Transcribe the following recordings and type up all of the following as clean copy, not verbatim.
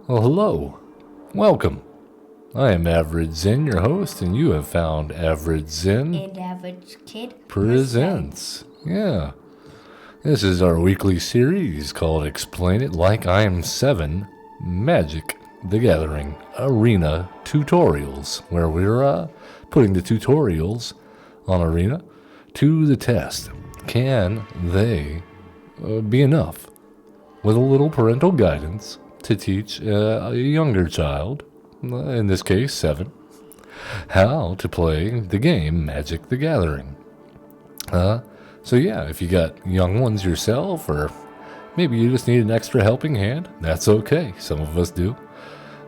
Well, hello. Welcome. I am AverageZen, your host, and you have found AverageZen and AverageKid Presents. Yeah. This is our weekly series called Explain It Like I Am 7 Magic the Gathering Arena Tutorials, where we're putting the tutorials on Arena to the test. Can they be enough with a little parental guidance to teach a younger child, in this case 7, how to play the game Magic the Gathering? So yeah, if you got young ones yourself, or maybe you just need an extra helping hand, that's okay. Some of us do.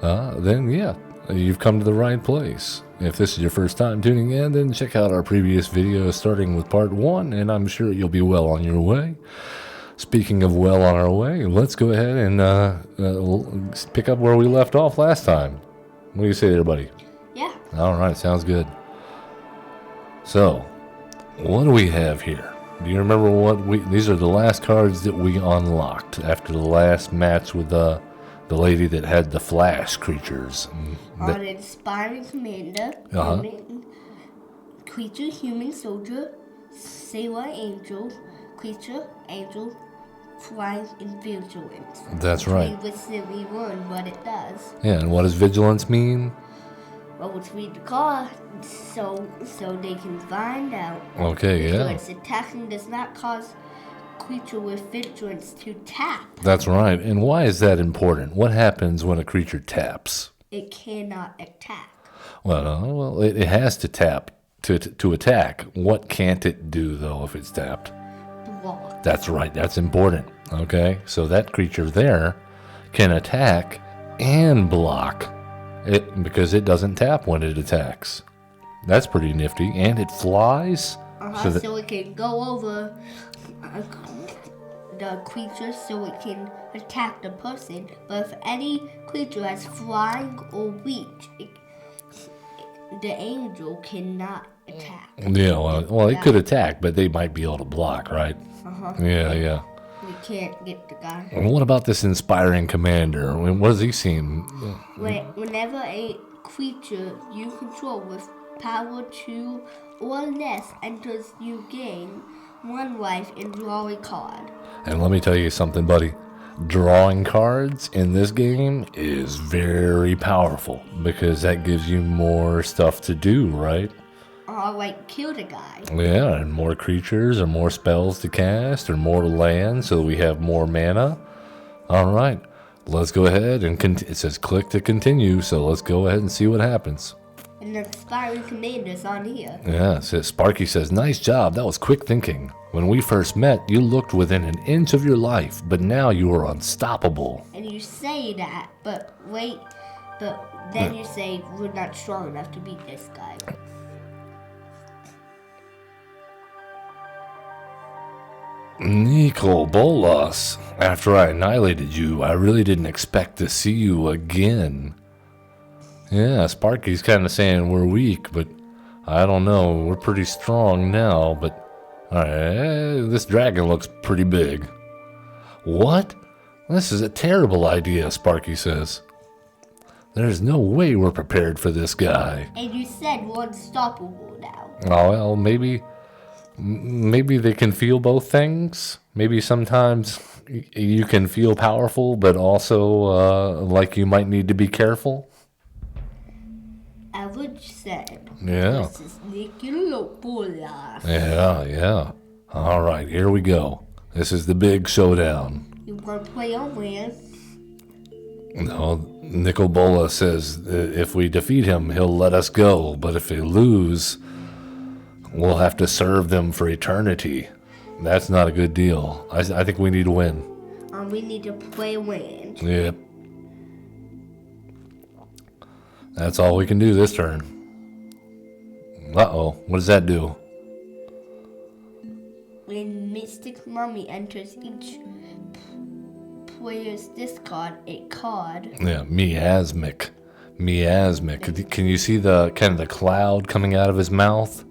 Then yeah, you've come to the right place. If this is your first time tuning in, then check out our previous video starting with part 1, and I'm sure you'll be well on your way. Speaking of well on our way, let's go ahead and pick up where we left off last time. What do you say there, buddy? Yeah. All right, sounds good. So, what do we have here? Do you remember these are the last cards that we unlocked after the last match with the lady that had the flash creatures. On Inspiring Commander, human, creature, human soldier, sailor, angel, creature, angel, flying, and vigilance. That's right. We recently learned what it does. Yeah, and what does vigilance mean? Well, let's read the card so they can find out. Okay, yeah. Vigilance attacking does not cause creature with vigilance to tap. That's right. And why is that important? What happens when a creature taps? It cannot attack. Well, it has to tap to attack. What can't it do, though, if it's tapped? Block. That's right. That's important. Okay? So that creature there can attack and block it because it doesn't tap when it attacks. That's pretty nifty. And it flies. So it can go over the creature so it can attack the person. But if any creature has flying or reach, the angel cannot attack. Yeah, well, it could attack, but they might be able to block, right? Yeah. We can't get the guy. And what about this Inspiring Commander? What does he seem? Whenever a creature you control with power 2 or less enters you gain 1 life and draw a card. And let me tell you something, buddy. Drawing cards in this game is very powerful because that gives you more stuff to do, right? Like kill the guy. Yeah, and more creatures or more spells to cast or more land so we have more mana. All right, let's go ahead and it says click to continue, so let's go ahead and see what happens. And the Inspiring Commander's on here. Yeah, Sparky says, nice job, that was quick thinking. When we first met, you looked within an inch of your life, but now you are unstoppable. And you say that, but then you say we're not strong enough to beat this guy. Nicol Bolas, after I annihilated you, I really didn't expect to see you again. Yeah, Sparky's kind of saying we're weak, but I don't know. We're pretty strong now, but alright, this dragon looks pretty big. What? This is a terrible idea, Sparky says. There's no way we're prepared for this guy. And you said we're unstoppable now. Oh, well, maybe they can feel both things. Maybe sometimes you can feel powerful, but also like you might need to be careful. AverageZen. Yeah. This is Nicol Bolas. Yeah. All right, here we go. This is the big showdown. You want to play on land? No, Nicol Bolas says if we defeat him, he'll let us go. But if we lose, we'll have to serve them for eternity. That's not a good deal. I think we need to win. We need to play land. Yep. That's all we can do this turn. Uh-oh. What does that do? When Mystic Mummy enters each player's discard a card. Yeah, miasmic. Can you see the kind of the cloud coming out of his mouth?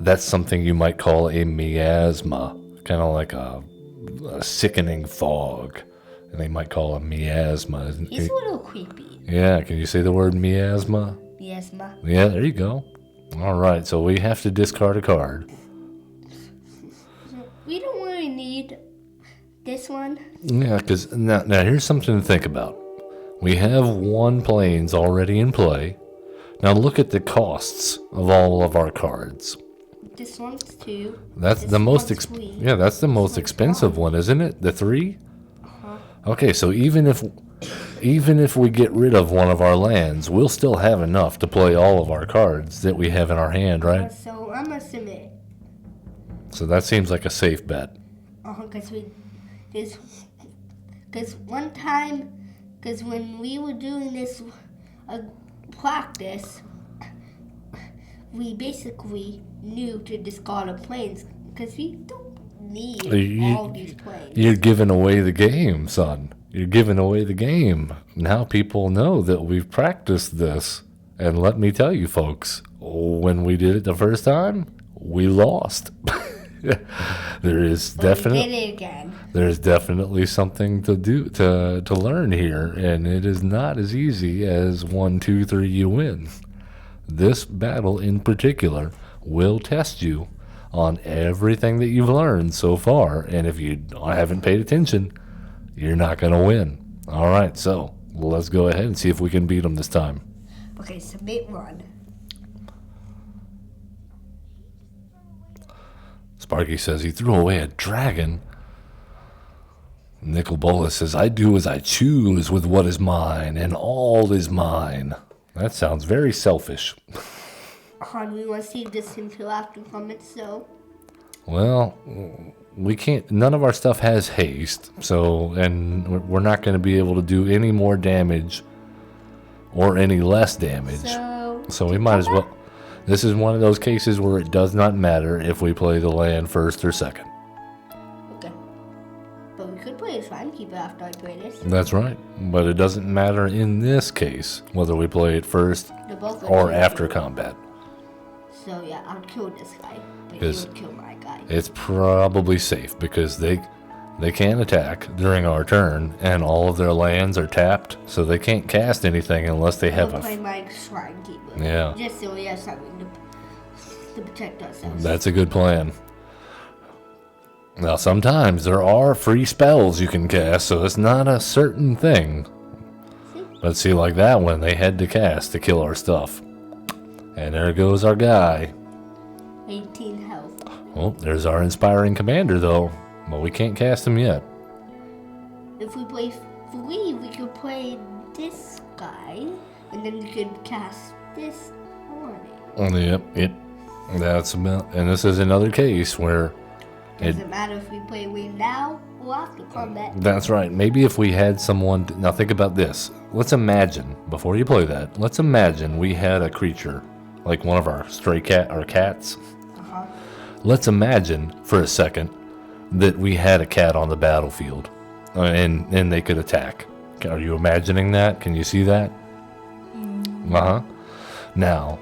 That's something you might call a miasma. Kind of like a sickening fog. And they might call him miasma. He's a little creepy. Yeah, can you say the word miasma? Miasma. Yeah, there you go. All right, so we have to discard a card. We don't really need this one. Yeah, because now here's something to think about. We have 1 planes already in play. Now look at the costs of all of our cards. This one's 2. That's this the most one's 3. yeah, that's the most expensive one, isn't it? The 3? Okay, so even if we get rid of one of our lands, we'll still have enough to play all of our cards that we have in our hand, right? So I'm gonna submit. So that seems like a safe bet. Because one time, because when we were doing this practice, we basically knew to discard the planes because we don't need all these planes. You're giving away the game, son. You're giving away the game. Now people know that we've practiced this. And let me tell you, folks, when we did it the first time, we lost. There's definitely something to do to learn here, and it is not as easy as 1, 2, 3, you win. This battle in particular will test you on everything that you've learned so far, and if you haven't paid attention, you're not going to win. All right, so let's go ahead and see if we can beat them this time. Okay, submit 1. Sparky says he threw away a dragon. Nicol Bolas says, I do as I choose with what is mine, and all is mine. That sounds very selfish. We want to see this until after comments, so. Well, we can't, none of our stuff has haste, and we're not going to be able to do any more damage or any less damage. So we might as well. This is one of those cases where it does not matter if we play the land first or second. Okay. But we could play a Swinekeeper after I play this. That's right. But it doesn't matter in this case whether we play it first or after combat. So yeah, I'll kill this guy, but he would kill my guy. It's probably safe because they can't attack during our turn, and all of their lands are tapped, so they can't cast anything unless they have play my Swinekeeper. Yeah. Just so we have something to protect ourselves. That's a good plan. Now, sometimes there are free spells you can cast, so it's not a certain thing. But see, like that one, they had to cast to kill our stuff. And there goes our guy. 18 health. Oh, there's our inspiring commander, though. But we can't cast him yet. If we play 3, we could play this guy, and then we could cast this on it. Yep, that's about, and this is another case where doesn't matter if we play win now or after combat. That's right. Maybe if we had someone. Now think about this. Let's imagine, before you play that, let's imagine we had a creature, like one of our stray cats. Let's imagine for a second that we had a cat on the battlefield, and they could attack. Are you imagining that? Can you see that? Now,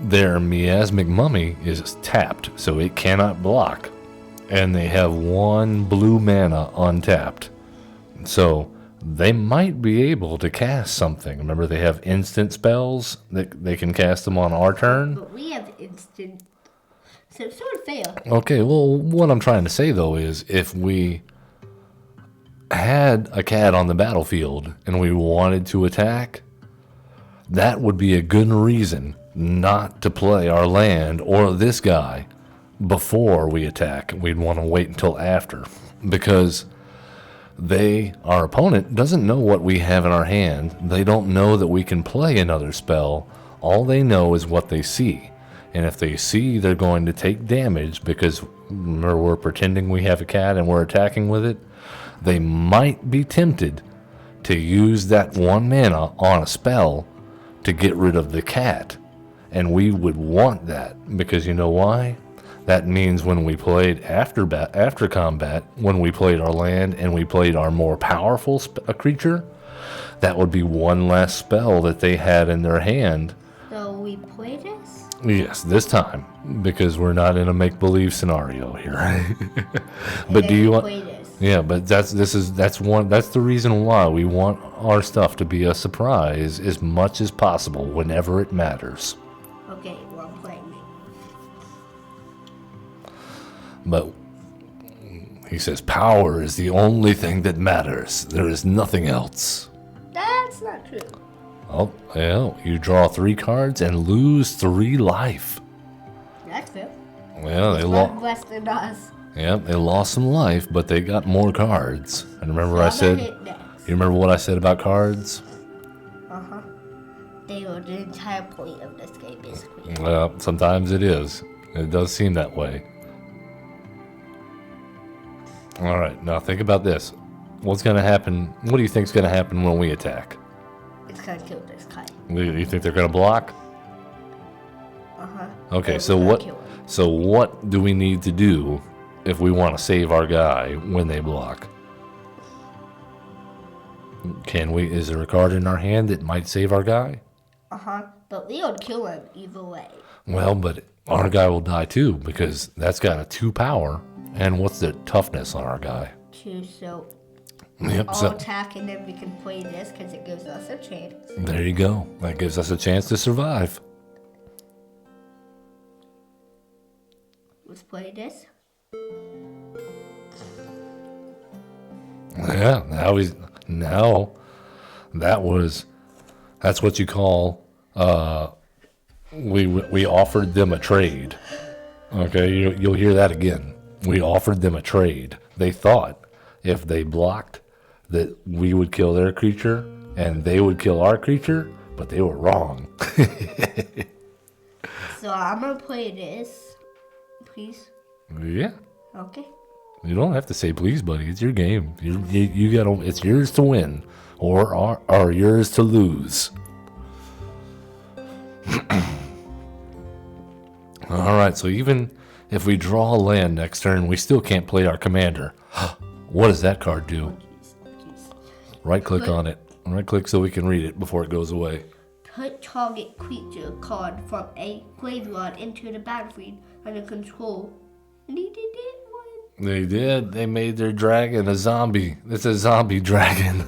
their miasmic mummy is tapped, so it cannot block, and they have 1 blue mana untapped, so they might be able to cast something. Remember, they have instant spells that they can cast them on our turn. But we have instant, so it's sort of fair. Okay, well, what I'm trying to say though is, if we had a cat on the battlefield and we wanted to attack, that would be a good reason not to play our land or this guy before we attack. We'd want to wait until after, because our opponent doesn't know what we have in our hand. They don't know that we can play another spell. All they know is what they see. And if they see they're going to take damage because we're pretending we have a cat and we're attacking with it, they might be tempted to use that 1 mana on a spell to get rid of the cat. And we would want that, because you know why? That means when we played after combat, when we played our land and we played our more powerful creature, that would be 1 less spell that they had in their hand. So we play this? Yes, this time, because we're not in a make-believe scenario here. But do you want? Yeah, but that's the reason why we want our stuff to be a surprise as much as possible whenever it matters. Okay, well, I'm playing it. But he says power is the only thing that matters. There is nothing else. That's not true. Oh, well, you draw 3 cards and lose 3 life. That's fair. Well, they One lost. less than us. Yeah, they lost some life, but they got more cards. And remember I I'm said, gonna hit next. you remember what I said about cards? Uh-huh. They are the entire point of this game, basically. Well, sometimes it is. It does seem that way. All right, now think about this. What's going to happen? What do you think's going to happen when we attack? It's gonna kill this guy. You think they're going to block? Uh-huh. Okay, Or so we're what? gonna kill him. So what do we need to do if we want to save our guy when they block? Can we? Is there a card in our hand that might save our guy? Uh-huh. But we would kill him either way. Well, but our guy will die too because that's got a 2 power. And what's the toughness on our guy? 2, so Yep. I'll So attack and then we can play this because it gives us a chance. there you go. That gives us a chance to survive. Let's play this. Yeah. That's what you call. We offered them a trade. Okay, you'll hear that again. We offered them a trade. They thought if they blocked that we would kill their creature and they would kill our creature, but they were wrong. So I'm gonna play this. Please. Yeah. Okay. You don't have to say please, buddy. It's your game. You gotta. It's yours to win, or yours to lose. All right. So even if we draw a land next turn, we still can't play our commander. What does that card do? Jeez. Right click on it. Right click so we can read it before it goes away. Put target creature card from a graveyard into the battlefield under control. And he did it one. They did. They made their dragon a zombie. It's a zombie dragon.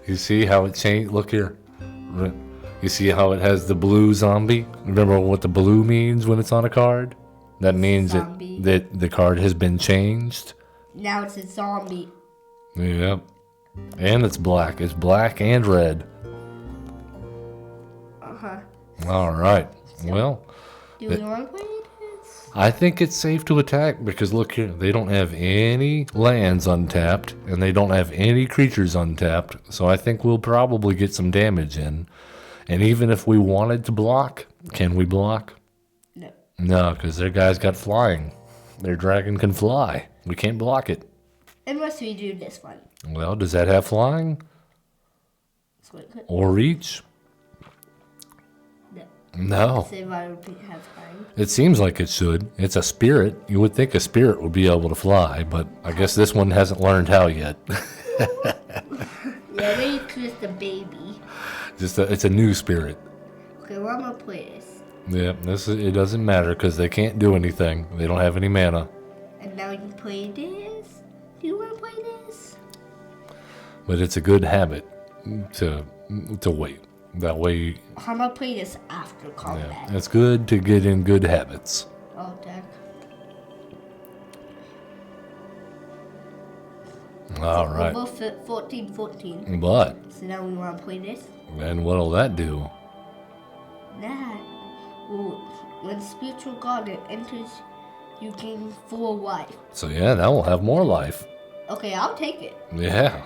You see how it changed? Look here. You see how it has the blue zombie? Remember what the blue means when it's on a card? That means Zombie. that the card has been changed. Now it's a zombie. Yep. And it's black. It's black and red. Uh-huh. All right. Well, Do we want to play this? I think it's safe to attack because look here. They don't have any lands untapped and they don't have any creatures untapped. So I think we'll probably get some damage in. And even if we wanted to block, can we block? No. No, because their guy's got flying. Their dragon can fly. We can't block it. Unless we do this one. Well, does that have flying So it could. or reach? No. No. Say why would we have time? It seems like it should. It's a spirit. You would think a spirit would be able to fly, but I guess this one hasn't learned how yet. Yeah, maybe it's just a baby. It's a new spirit. Okay, well, I'm gonna play this. Yeah, it doesn't matter because they can't do anything. They don't have any mana. And now you can play this. Do you want to play this? But it's a good habit to wait. That way, I'm gonna play this after yeah, combat. it's good to get in good habits. Oh, deck. All right. We're both at 14-14. But, So now we want to play this. and what'll that do? That. Ooh, when spiritual guardian enters, you gain 4 life. So yeah, that will have more life. Okay, I'll take it. Yeah.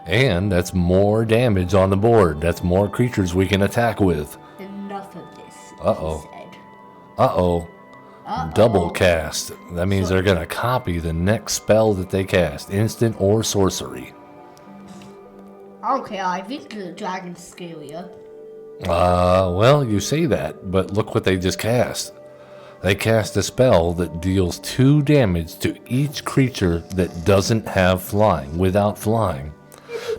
And that's more damage on the board. That's more creatures we can attack with. Enough of this. Uh-oh. He said. Uh-oh. Uh-oh. Double cast. That means they're going to copy the next spell that they cast. Instant or sorcery. Okay, I think the dragon's scarier. Well, you say that, but look what they just cast. They cast a spell that deals 2 damage to each creature that doesn't have flying, without flying.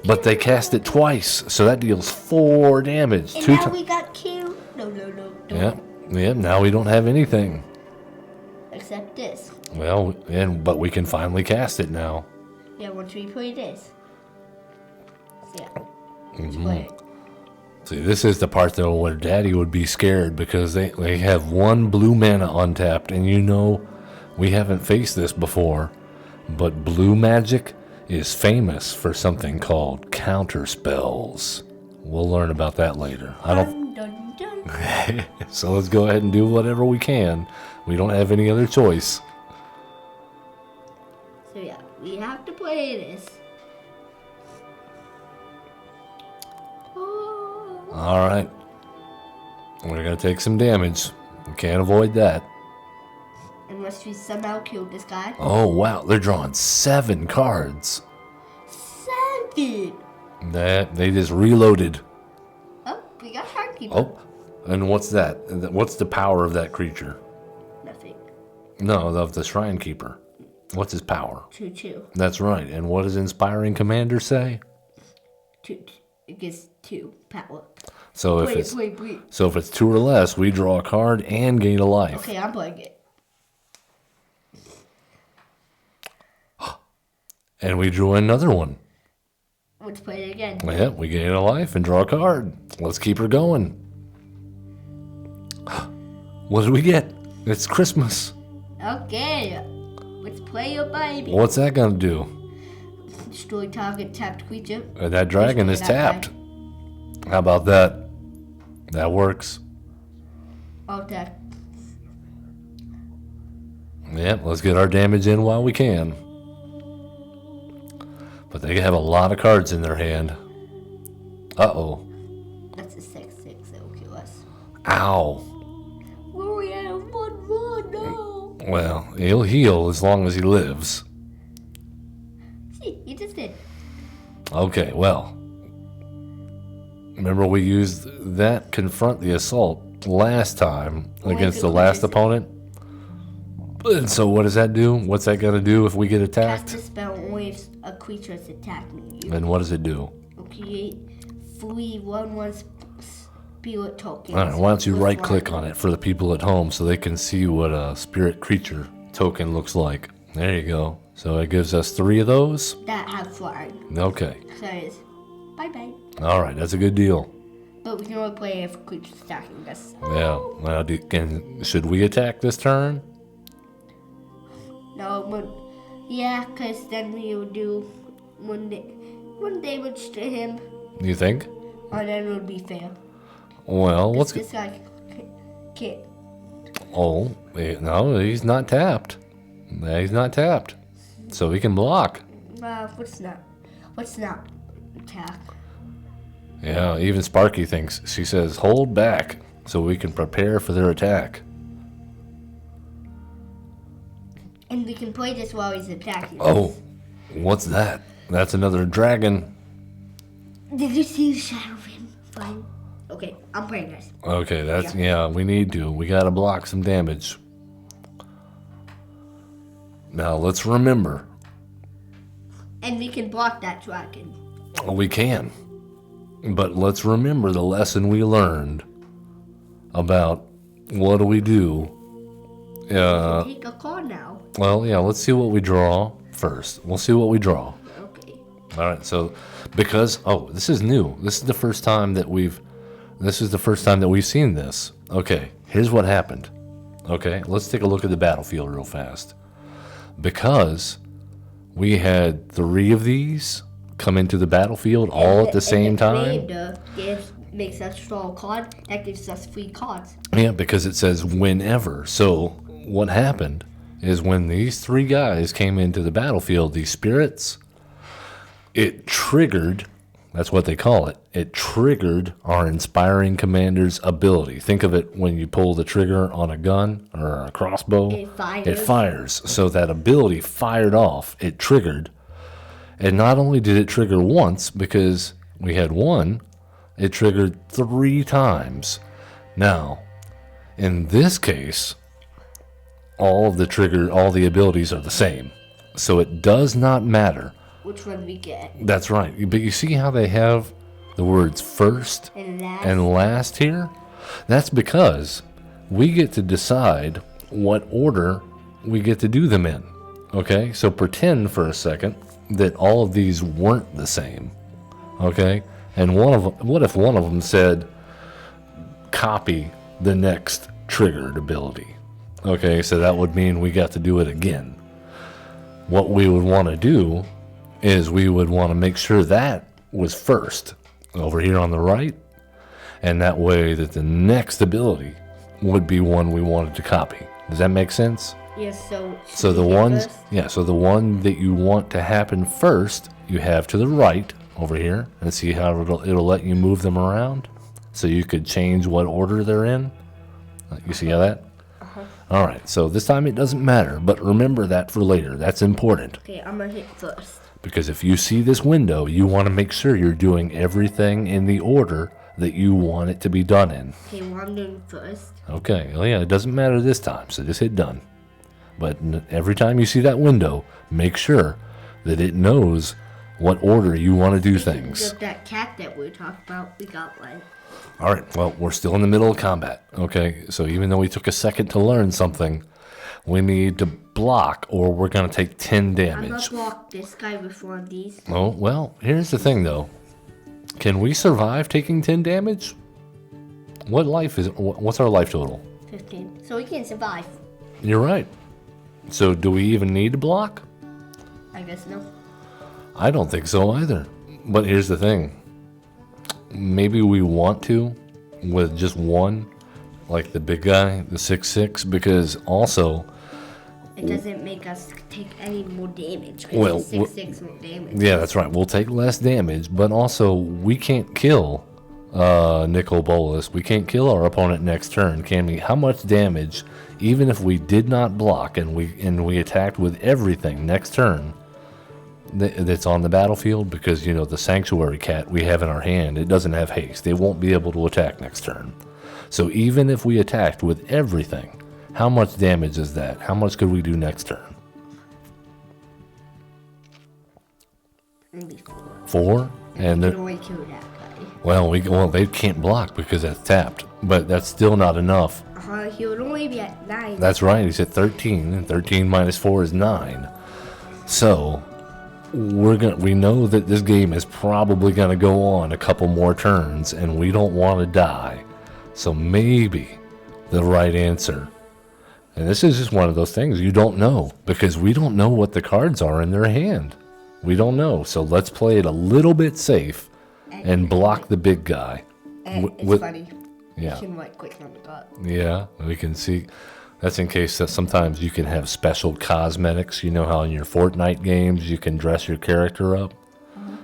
But they cast it twice, so that deals 4 damage. And 2 now times. we got killed. No, don't. Yep, now we don't have anything. Except this. Well, but we can finally cast it now. Yeah, once we play this. So, yeah. Let's Mm-hmm. play it. See, this is the part though where Daddy would be scared because they have 1 blue mana untapped, and we haven't faced this before, but blue magic is famous for something called counter spells. We'll learn about that later. Dun, dun, dun. So let's go ahead and do whatever we can. We don't have any other choice. So yeah, we have to play this. Oh. All right. We're going to take some damage. We can't avoid that. Unless we somehow kill this guy. Oh, wow. They're drawing 7 cards. 7! They just reloaded. Oh, we got Sharky. Oh, and what's that? What's the power of that creature? Nothing. No, of the Shrine Keeper. What's his power? 2/2. That's right. And what does Inspiring Commander say? 2. It gives 2 power. So if Wait. it's 2 or less, we draw a card and gain a life. Okay, I'm playing it. And we drew another one. Let's play it again. Yeah, we gain a life and draw a card. Let's keep her going. What did we get? It's Christmas. Okay. Let's play your baby. What's that gonna do? Destroy target tapped creature. That dragon is Destroy that tapped. How about that? That works. guy. Oh, that. Yeah, let's get our damage in while we can. But they have a lot of cards in their hand. Uh-oh. That's a 6/6 that will kill us. Ow. Oh, we have 1/1, no. Well, he'll heal as long as he lives. See, he just did. Okay, well. Remember we used that Confront the Assault last time against the last opponent? And so what does that do? What's that going to do if we get attacked? Cast a spell only if a creature is attacking you. And what does it do? Will create 3 1/1 spirit tokens. All right, why don't you with right-click one. on it for the people at home so they can see what a spirit creature token looks like. There you go. So it gives us 3 of those? That have flying. Okay. So it's bye-bye. All right, that's a good deal. But we can only play if a creature's attacking us. Yeah. Well, should we attack this turn? No, but yeah, because then we will do one damage to him, You think? and then it would be fair. Well, let's This guy can't. Oh, no, he's not tapped. No, he's not tapped. So he can block. What's not attack? Yeah, even Sparky thinks. She says, hold back so we can prepare for their attack. And we can play this while he's attacking. Oh, what's that? That's another dragon. Did you see the shadow of him? Fine. Okay, I'm playing this. Okay, yeah, we need to. We gotta block some damage. Now, let's remember. And we can block that dragon. We can. But let's remember the lesson we learned about what do we do. Take a card now. Well, yeah, let's see what we draw first. We'll see what we draw. Okay. All right, so because this is new. This is the first time that we've seen this. Okay, here's what happened. Okay, let's take a look at the battlefield real fast. Because we had 3 of these come into the battlefield all at the same time. Makes us draw a card. That gives us 3 cards. Yeah, because it says whenever. So what happened is when these 3 guys came into the battlefield, these spirits, it triggered, that's what they call it, it triggered our Inspiring Commander's ability. Think of it when you pull the trigger on a gun or a crossbow. It fires. So that ability fired off, it triggered. And not only did it trigger once, because we had 1, it triggered 3 times. Now, in this case, all the abilities are the same. So it does not matter which one we get. That's right. But you see how they have the words first and last here? That's because we get to decide what order we get to do them in. Okay, so pretend for a second that all of these weren't the same. Okay, and what if one of them said, copy the next triggered ability? Okay, so that would mean we got to do it again. What we would want to do is we would want to make sure that was first over here on the right, and that way that the next ability would be one we wanted to copy. Does that make sense? Yes, so the ones, so the one that you want to happen first, you have to the right over here, and see how it'll let you move them around, so you could change what order they're in. You see how that? All right, so this time it doesn't matter, but remember that for later. That's important. Okay, I'm gonna hit first. Because if you see this window, you want to make sure you're doing everything in the order that you want it to be done in. Okay, well, I'm doing first. Okay, well, yeah, it doesn't matter this time, so just hit done. But every time you see that window, make sure that it knows what order you want to do things. Just that cat that we talked about, we got one. All right, well, we're still in the middle of combat, okay? So even though we took a second to learn something, we need to block or we're going to take 10 damage. I'm going to block this guy with one of these. Oh, well, here's the thing, though. Can we survive taking 10 damage? What's our life total? 15. So we can survive. You're right. So do we even need to block? I guess no. I don't think so either. But here's the thing. Maybe we want to with just one, like the big guy, the 6/6, because also it doesn't make us take any more damage. Well, 6/6 more damage. Yeah, that's right. We'll take less damage, but also we can't kill Nicol Bolas. We can't kill our opponent next turn, can we? How much damage, even if we did not block and we attacked with everything next turn that's on the battlefield? Because, you know, the Sanctuary Cat we have in our hand, it doesn't have haste. It won't be able to attack next turn. So even if we attacked with everything, how much damage is that? How much could we do next turn? Maybe 4. 4? And we can only kill that guy. Well, they can't block because that's tapped, but that's still not enough. He would only be at 9. That's right. He's at 13, and 13 minus 4 is 9. So we know that this game is probably gonna go on a couple more turns, and we don't want to die. So maybe the right answer. And this is just one of those things you don't know, because we don't know what the cards are in their hand. We don't know. So let's play it a little bit safe and block the big guy. It's funny. Yeah. You can right click on the dot. Yeah, we can see. That's in case that sometimes you can have special cosmetics. You know how in your Fortnite games you can dress your character up?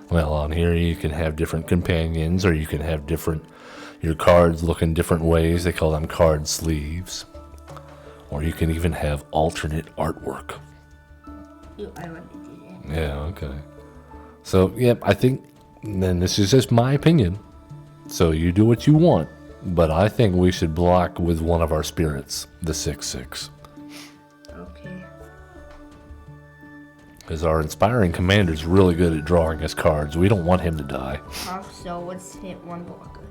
Well, on here you can have different companions, or you can have your cards look in different ways. They call them card sleeves. Or you can even have alternate artwork. I want to do that. Yeah, okay. So, yep, I think, and this is just my opinion, so you do what you want, but I think we should block with one of our spirits, the 6/6. Okay. Because our inspiring commander's really good at drawing us cards. We don't want him to die. So let's hit one blocker.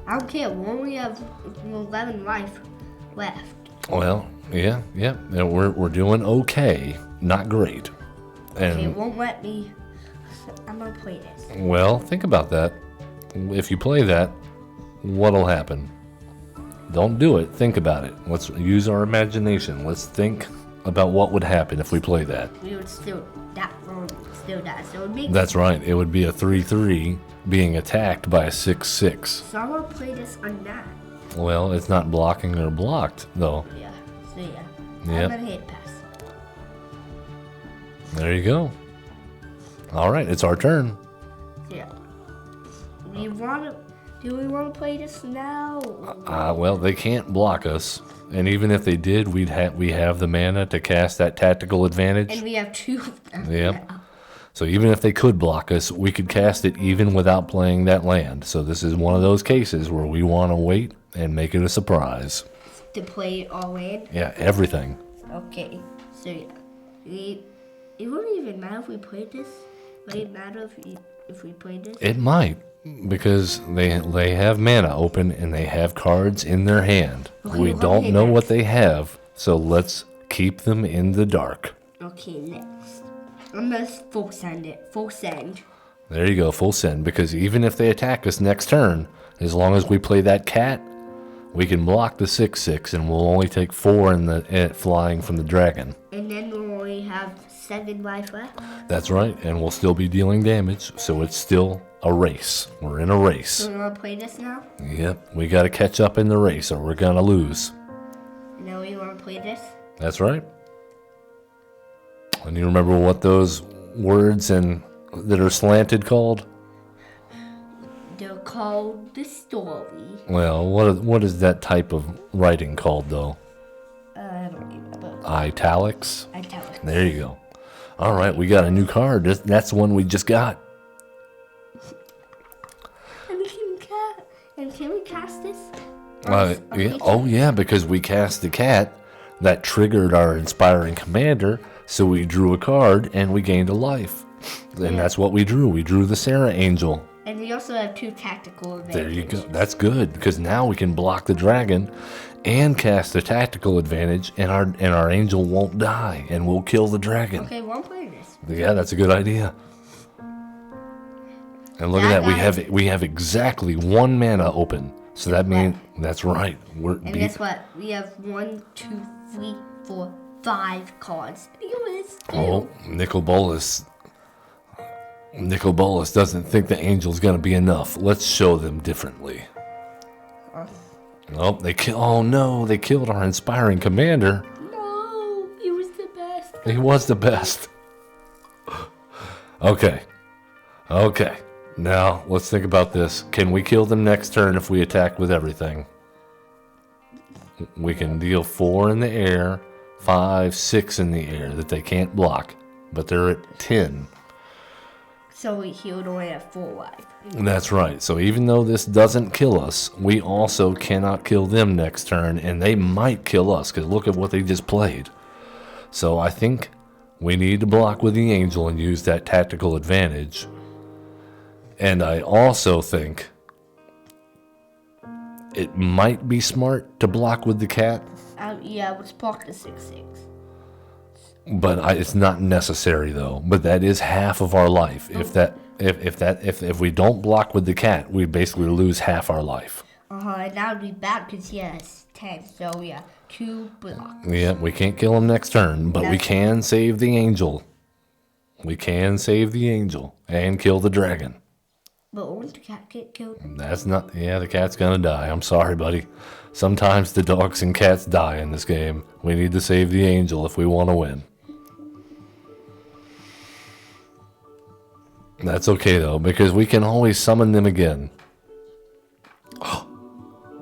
I don't care. We only have 11 life left. Well, yeah, and we're doing okay, not great. And Okay, it won't let me. I'm gonna play this. well, think about that. If you play that, what'll happen? Don't do it. Think about it. Let's use our imagination. Let's think about what would happen if we play that. We would still die. So it would make. That's right. It would be a 3/3 being attacked by a 6/6. So I'm gonna play this on that. Well, it's not blocking or blocked, though. Yeah. So yeah. Yep. I'm gonna hit pass. There you go. All right, it's our turn. So yeah. Do we want to play this now? Well, they can't block us, and even if they did, we have the mana to cast that tactical advantage. And we have 2 of them. Yep. So even if they could block us, we could cast it even without playing that land. So this is one of those cases where we want to wait and make it a surprise. To play it all in? Yeah, everything. Okay. So yeah. It wouldn't even matter if we played this. Would it matter if we played this? It might, because they have mana open and they have cards in their hand. Okay, We don't know what they have, so let's Keep them in the dark. Okay, next. I'm gonna full send it. Full send. There you go, full send. Because even if they attack us next turn, as long as we play that cat, we can block the 6/6, and we'll only take 4 in the flying from the dragon. And then we'll only have 7 life left. That's right, and we'll still be dealing damage, so it's still a race. We're in a race. So we wanna play this now? Yep, we got to catch up in the race, or we're gonna lose. Now we wanna play this? That's right. And you remember what those words and that are slanted called? They're called the story. Well, what is that type of writing called, though? I don't remember. Italics? Italics. There you go. All right, we got a new card. That's the one we just got. And can we cast this? Yeah. Oh, yeah, because we cast the cat. That triggered our inspiring commander, so we drew a card and we gained a life. And that's what we drew. We drew the Sarah Angel. And we also have 2 tactical advantages. There you go. That's good, because now we can block the dragon and cast a tactical advantage, and our angel won't die, and we'll kill the dragon. Okay, we'll play this. Yeah, that's a good idea. And look at that, we have exactly 1 mana open. So that means that's right. And guess what? We have 1, 2, 3, 4, 5 cards. Look at this. Oh, Nicol Bolas. Nicol Bolas doesn't think the angel's gonna be enough. Let's show them differently. Oh, oh no, they killed our inspiring commander. No, he was the best. He was the best. Okay. Now, let's think about this. Can we kill them next turn if we attack with everything? We can deal 4 in the air, 5, 6 in the air that they can't block, but they're at 10. So he would only have 4 life. That's right. So even though this doesn't kill us, we also cannot kill them next turn, and they might kill us, because look at what they just played. So I think we need to block with the angel and use that tactical advantage. And I also think it might be smart to block with the cat. Yeah, let's block the 6/6. But it's not necessary though. But that is half of our life. If we don't block with the cat, we basically lose half our life. And that would be bad because he has 10. So yeah, 2 blocks. Yeah, we can't kill him next turn, but we can save the angel. We can save the angel and kill the dragon. But won't the cat get killed? That's not. Yeah, the cat's gonna die. I'm sorry, buddy. Sometimes the dogs and cats die in this game. We need to save the angel if we want to win. That's okay though, because we can always summon them again.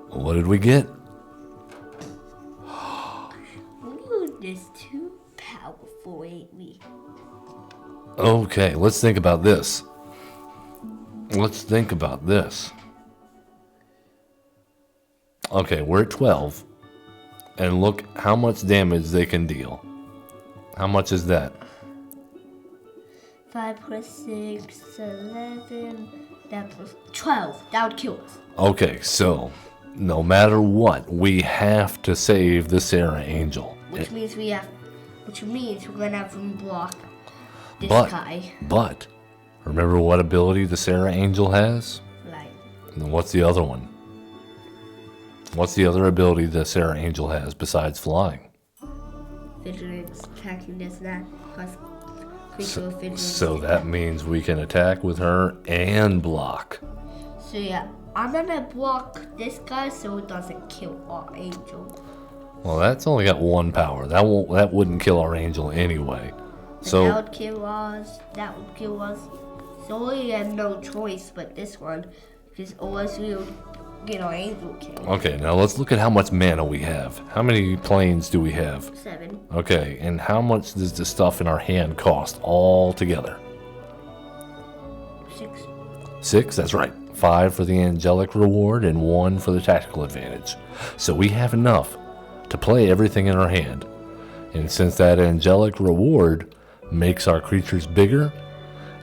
What did we get? Ooh, this too powerful, ain't we? Okay, let's think about this. Okay, we're at 12. And look how much damage they can deal. How much is that? 5 plus 6, 11. That plus 12. That would kill us. Okay, so no matter what, we have to save the Sarah Angel. Which means we're gonna have to block this guy. But remember what ability the Sarah Angel has? Right. And what's the other one? What's the other ability the Sarah Angel has besides flying? Vigilance, attacking this, that, plus creature vigilance. So that means we can attack with her and block. So yeah, I'm gonna block this guy so it doesn't kill our angel. Well, that's only got 1 power. That wouldn't kill our angel anyway. So that would kill us. That would kill us. So we have no choice but this one, because otherwise we would get our angel killed. okay, now let's look at how much mana we have. How many planes do we have? 7. Okay, and how much does the stuff in our hand cost all together? 6. 6, that's right. 5 for the angelic reward and 1 for the tactical advantage. So we have enough to play everything in our hand. And since that angelic reward makes our creatures bigger,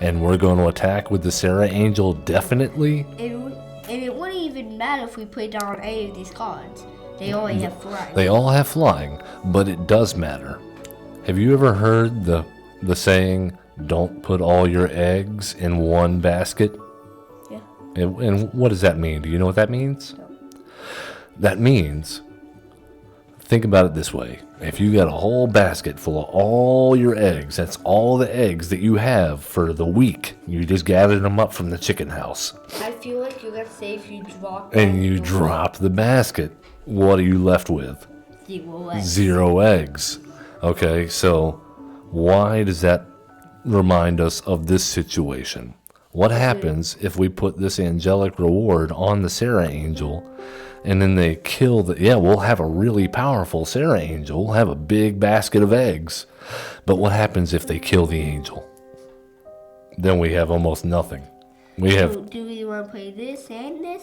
and we're going to attack with the Sarah Angel definitely. And it wouldn't even matter if we put down any of these cards, They only have flying. They all have flying, but it does matter. Have you ever heard the saying, don't put all your eggs in one basket? Yeah. And what does that mean? Do you know what that means? No. That means, think about it this way. If you got a whole basket full of all your eggs, that's all the eggs that you have for the week. You just gathered them up from the chicken house. I feel like you're going to say if you drop... And you drop the basket. What are you left with? 0 eggs. 0 eggs. Okay, so why does that remind us of this situation? What happens if we put this angelic reward on the Sarah Angel and then they kill we'll have a really powerful Sarah Angel. We'll have a big basket of eggs. But what happens if they kill the angel? Then we have almost nothing. Do we want to play this and this?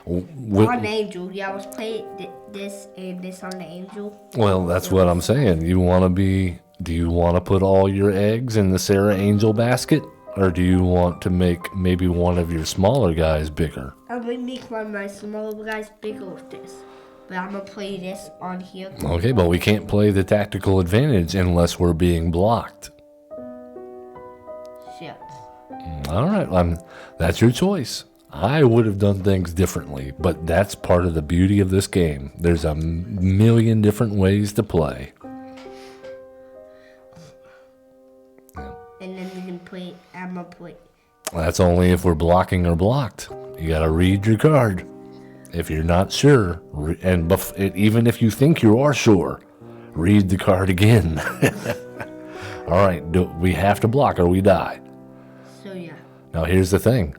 On the angel. Yeah, let's play this and this on the angel. Well, that's what I'm saying. Do you want to put all your eggs in the Sarah Angel basket? Or do you want to make maybe one of your smaller guys bigger? I'm going to make one of my smaller guys bigger with this. But I'm going to play this on here. Okay, but we can't play the tactical advantage unless we're being blocked. Shit. All right, that's your choice. I would have done things differently, but that's part of the beauty of this game. There's a million different ways to play. And then we can play, I'm going to play. That's only if we're blocking or blocked. You got to read your card. If you're not sure, even if you think you are sure, read the card again. All right, we have to block or we die. So, yeah. Now, here's the thing.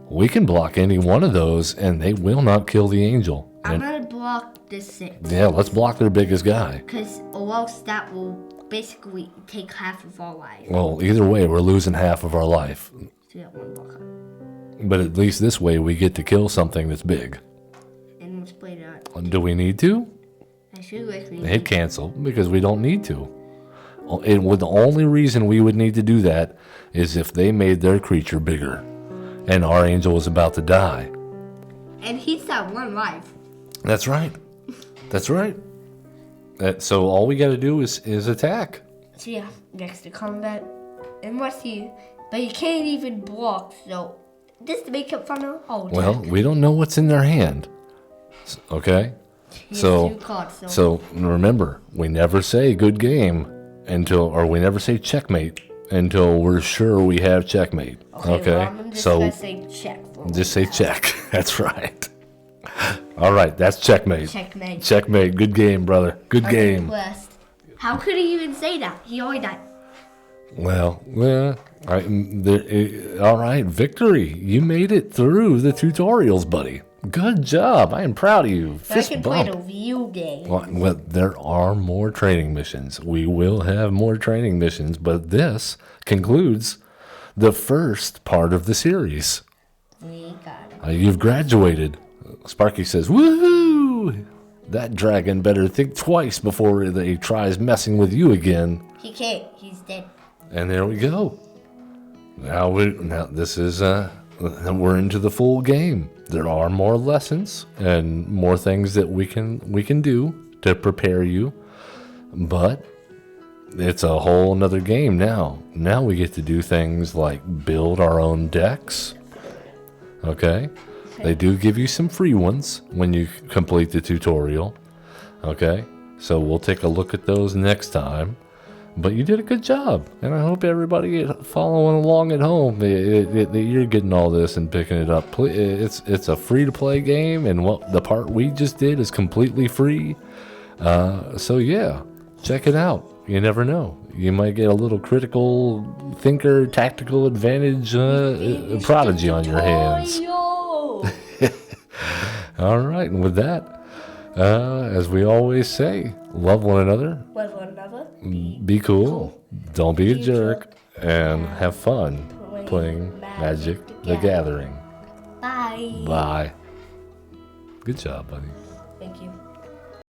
We can block any one of those, and they will not kill the angel. I'm going to block this 6. Yeah, let's block their biggest guy. Because or else that will basically take half of our life. Well, either way, we're losing half of our life. So, yeah, one block. But at least this way, we get to kill something that's big. And let's play that. Do we need to? I should like me. Hit cancel, because we don't need to. The only reason we would need to do that is if they made their creature bigger. And our angel was about to die. And he's got 1 life. That's right. That's right. So all we got to do is attack. So yeah, next to combat. But you can't even block, so just to make it fun of Well, we don't know what's in their hand. Okay? So remember, we never say good game or we never say checkmate until we're sure we have checkmate. Okay? Well, I'm just gonna say check. Just say check. That's right. All right, that's checkmate. Checkmate. Checkmate. Good game, brother. Good game. How could he even say that? He already died. Well, all right, victory. You made it through the tutorials, buddy. Good job. I am proud of you. Fist I can bump. play the view game. Well, there are more training missions. We will have more training missions, but this concludes the first part of the series. We got it. You've graduated. Sparky says, woohoo! That dragon better think twice before he tries messing with you again. He can't. He's dead. And there we go. Now this is we're into the full game. There are more lessons and more things that we can do to prepare you, but it's a whole nother game now. Now we get to do things like build our own decks. Okay? They do give you some free ones when you complete the tutorial. Okay? So we'll take a look at those next time. But you did a good job, and I hope everybody following along at home, you're getting all this and picking it up. It's a free-to-play game, and the part we just did is completely free. So yeah, check it out. You never know. You might get a little critical thinker, tactical advantage prodigy on your hands. All right, and with that, as we always say, love one another. Love one another. Be cool. Don't be a jerk. And have fun playing Magic the Gathering. Bye. Bye. Good job, buddy.